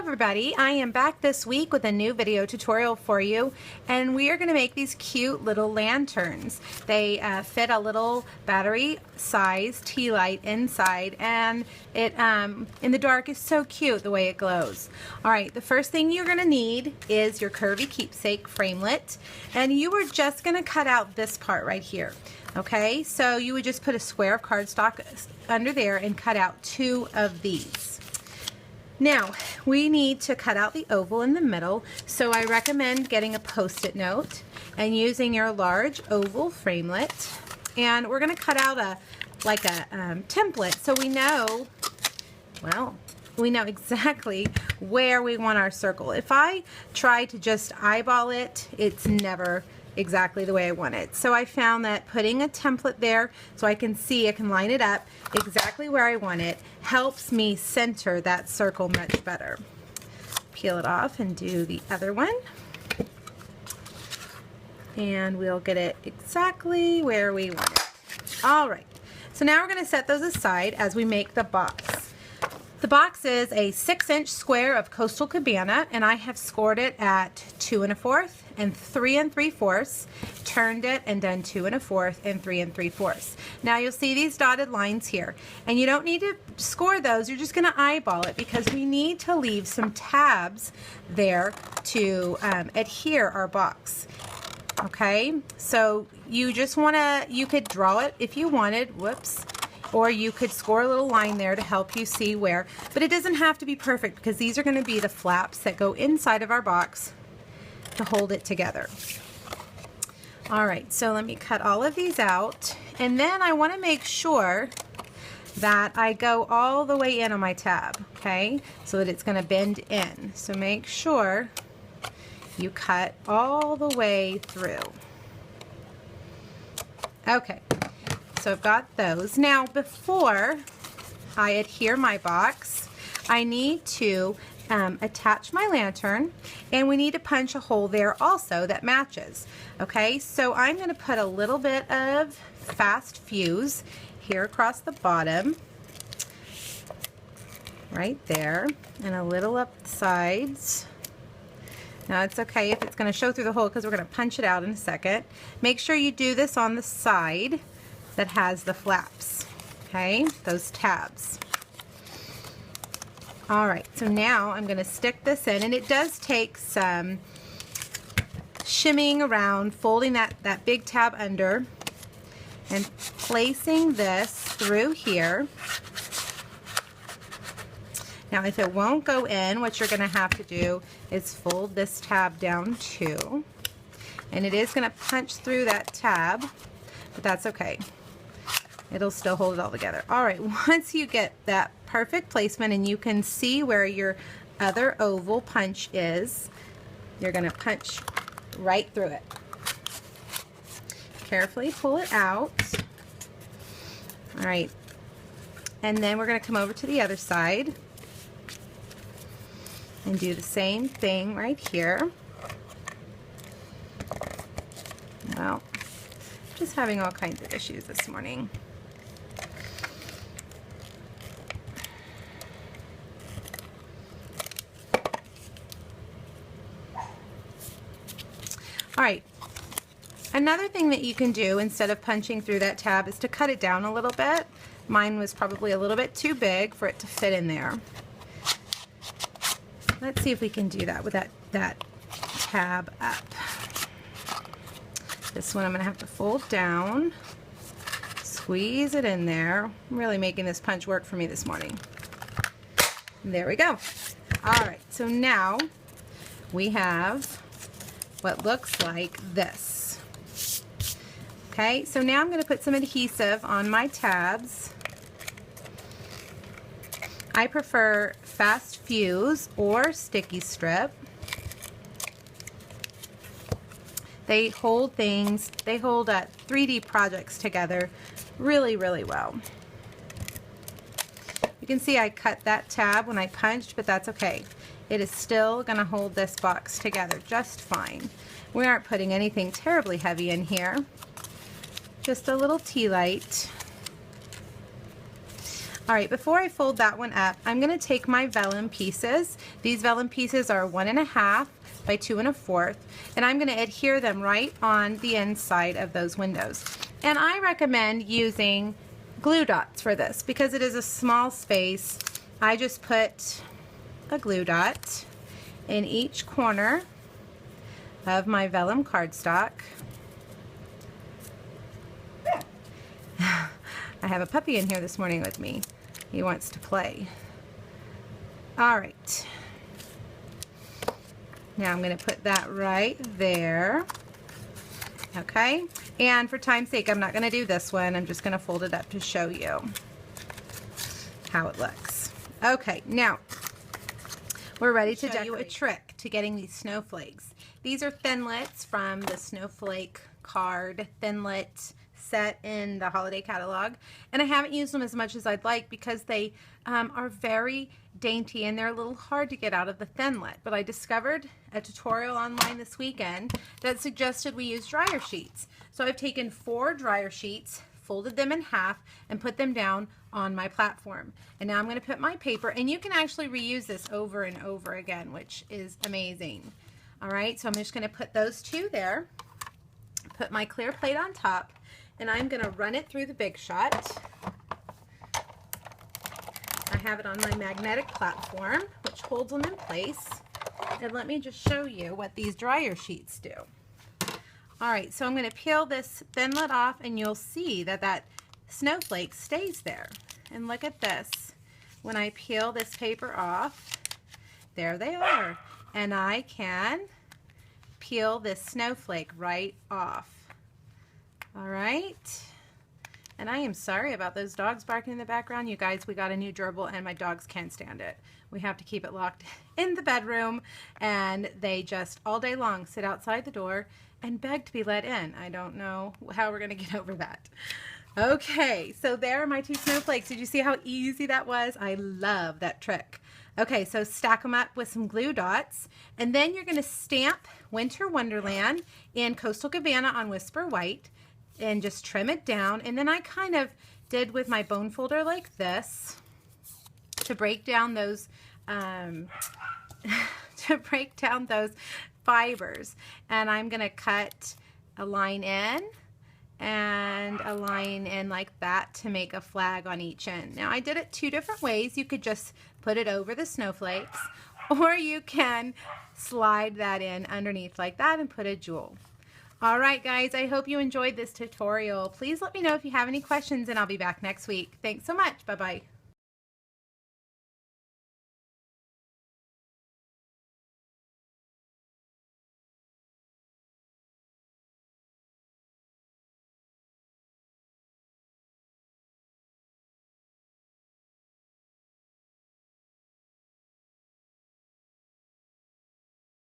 everybody, I am back this week with a new video tutorial for you, and we are going to make these cute little lanterns. They fit a little battery size tea light inside, and it in the dark is so cute the way it glows. Alright, the first thing you're going to need is your Curvy Keepsake framelit, and you are just going to cut out this part right here. Okay, so you would just put a square of cardstock under there and cut out 2 of these. Now, we need to cut out the oval in the middle, so I recommend getting a Post-it note and using your large oval framelit. And we're going to cut out a template so we know, well, we know exactly where we want our circle. If I try to just eyeball it, it's never exactly the way I want it. So I found that putting a template there so I can see, I can line it up exactly where I want it, helps me center that circle much better. Peel it off and do the other one. And we'll get it exactly where we want it. Alright, so now we're going to set those aside as we make the box. The box is a 6-inch square of Coastal Cabana, and I have scored it at 2 1/4 and 3 3/4, turned it and done 2 1/4 and 3 3/4. Now you'll see these dotted lines here, and you don't need to score those, you're just going to eyeball it because we need to leave some tabs there to adhere our box. Okay, so you just want to, you could draw it if you wanted, whoops, or you could score a little line there to help you see where, but it doesn't have to be perfect because these are going to be the flaps that go inside of our box to hold it together. Alright, so let me cut all of these out, and then I want to make sure that I go all the way in on my tab, okay, so that it's going to bend in. So make sure you cut all the way through. Okay. So I've got those. Now before I adhere my box, I need to attach my lantern, and we need to punch a hole there also that matches. Okay, so I'm going to put a little bit of fast fuse here across the bottom, right there, and a little up the sides. Now it's okay if it's going to show through the hole because we're going to punch it out in a second. Make sure you do this on the side that has the flaps, okay, those tabs. Alright, so now I'm going to stick this in, and it does take some shimmying around, folding that big tab under and placing this through here. Now if it won't go in, what you're going to have to do is fold this tab down too, and it is going to punch through that tab, but that's okay. It'll still hold it all together. Alright, once you get that perfect placement and you can see where your other oval punch is, you're going to punch right through it. Carefully pull it out. Alright, and then we're going to come over to the other side and do the same thing right here. Well, just having all kinds of issues this morning. Alright, another thing that you can do instead of punching through that tab is to cut it down a little bit. Mine was probably a little bit too big for it to fit in there. Let's see if we can do that with that tab up. This one I'm going to have to fold down, squeeze it in there. I'm really making this punch work for me this morning. There we go. Alright, so now we have what looks like this. Okay, so now I'm going to put some adhesive on my tabs. I prefer fast fuse or sticky strip. They hold things, they hold 3D projects together really, really well. You can see I cut that tab when I punched, but that's okay. It is still going to hold this box together just fine. We aren't putting anything terribly heavy in here. Just a little tea light. All right, before I fold that one up, I'm gonna take my vellum pieces. These vellum pieces are 1.5 by 2 1/4, and I'm gonna adhere them right on the inside of those windows. And I recommend using glue dots for this because it is a small space. I just put a glue dot in each corner of my vellum cardstock. I have a puppy in here this morning with me. He wants to play. All right. Now I'm going to put that right there. Okay. And for time's sake, I'm not going to do this one. I'm just going to fold it up to show you how it looks. Okay. Now we're ready to show you a trick to getting these snowflakes. These are Thinlits from the Snowflake card Thinlit set in the holiday catalog, and I haven't used them as much as I'd like because they are very dainty and they're a little hard to get out of the Thinlit. But I discovered a tutorial online this weekend that suggested we use dryer sheets. So I've taken 4 dryer sheets, folded them in half, and put them down on my platform. And now I'm going to put my paper, and you can actually reuse this over and over again, which is amazing. All right, so I'm just going to put those 2 there, put my clear plate on top, and I'm going to run it through the Big Shot. I have it on my magnetic platform, which holds them in place. And let me just show you what these dryer sheets do. All right, so I'm going to peel this Thinlit off, and you'll see that that snowflake stays there. And look at this. When I peel this paper off, there they are. And I can peel this snowflake right off. All right, and I am sorry about those dogs barking in the background. You guys, we got a new gerbil and my dogs can't stand it. We have to keep it locked in the bedroom, and they just all day long sit outside the door and beg to be let in. I don't know how we're gonna get over that. Okay, so there are my 2 snowflakes. Did you see how easy that was? I love that trick. Okay, so stack them up with some glue dots, and then you're gonna stamp Winter Wonderland in Coastal Cabana on Whisper White, and just trim it down. And then I kind of did with my bone folder like this to break down those fibers. And I'm gonna cut a line in and a line in like that to make a flag on each end. Now I did it 2 different ways. You could just put it over the snowflakes, or you can slide that in underneath like that and put a jewel. All right, guys, I hope you enjoyed this tutorial. Please let me know if you have any questions, and I'll be back next week. Thanks so much. Bye-bye.